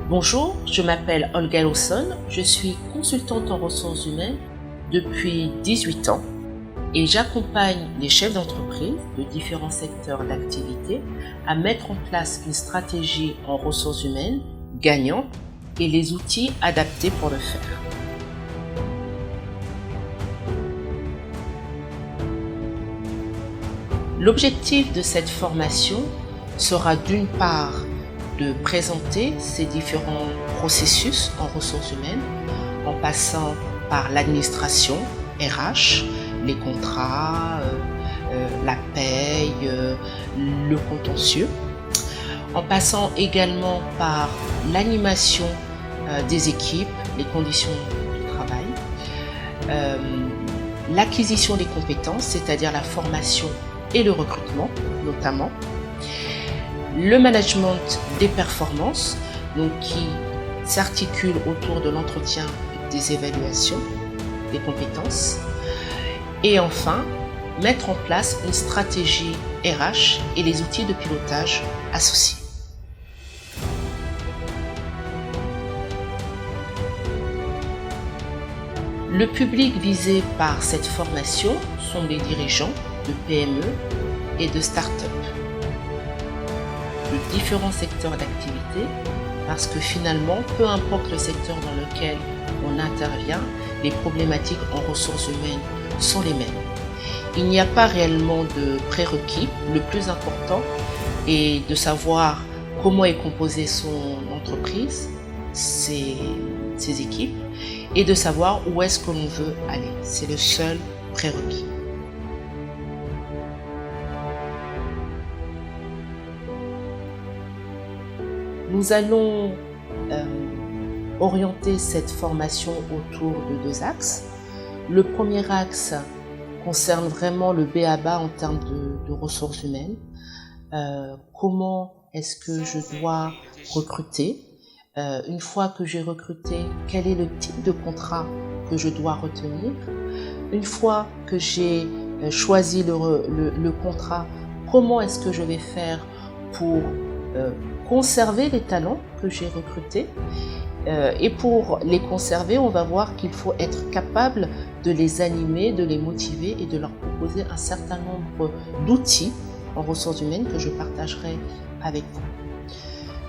Bonjour, je m'appelle Olga Lawson, je suis consultante en ressources humaines depuis 18 ans et j'accompagne les chefs d'entreprise de différents secteurs d'activité à mettre en place une stratégie en ressources humaines gagnante et les outils adaptés pour le faire. L'objectif de cette formation sera d'une part de présenter ces différents processus en ressources humaines en passant par l'administration, RH, les contrats, la paye, le contentieux, en passant également par l'animation des équipes, les conditions de travail, l'acquisition des compétences, c'est-à-dire la formation et le recrutement notamment, le management des performances, donc qui s'articule autour de l'entretien des évaluations, des compétences, et enfin, mettre en place une stratégie RH et les outils de pilotage associés. Le public visé par cette formation sont les dirigeants de PME et de start-up, de différents secteurs d'activité, parce que finalement, peu importe le secteur dans lequel on intervient, les problématiques en ressources humaines sont les mêmes. Il n'y a pas réellement de prérequis. Le plus important est de savoir comment est composée son entreprise, ses équipes, et de savoir où est-ce que l'on veut aller. C'est le seul prérequis. Nous allons orienter cette formation autour de deux axes. Le premier axe concerne vraiment le b.a.-ba en termes de ressources humaines. Comment est-ce que je dois recruter? Une fois que j'ai recruté, quel est le type de contrat que je dois retenir? Une fois que j'ai choisi le contrat, comment est-ce que je vais faire pour conserver les talents que j'ai recrutés? Et pour les conserver, on va voir qu'il faut être capable de les animer, de les motiver et de leur proposer un certain nombre d'outils en ressources humaines que je partagerai avec vous.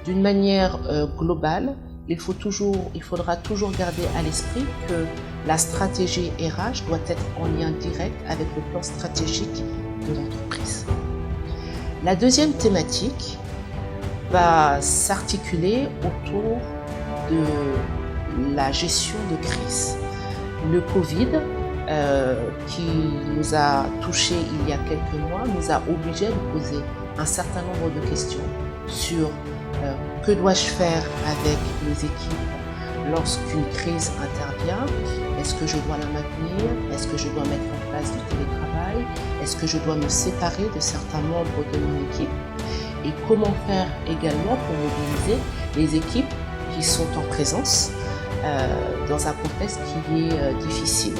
D'une manière globale, il faudra toujours garder à l'esprit que la stratégie RH doit être en lien direct avec le plan stratégique de l'entreprise. La deuxième thématique va s'articuler autour de la gestion de crise. Le Covid, qui nous a touchés il y a quelques mois, nous a obligés de poser un certain nombre de questions sur que dois-je faire avec mes équipes lorsqu'une crise intervient? Est-ce que je dois la maintenir? Est-ce que je dois mettre en place du télétravail? Est-ce que je dois me séparer de certains membres de mon équipe? Et comment faire également pour mobiliser les équipes qui sont en présence dans un contexte qui est difficile.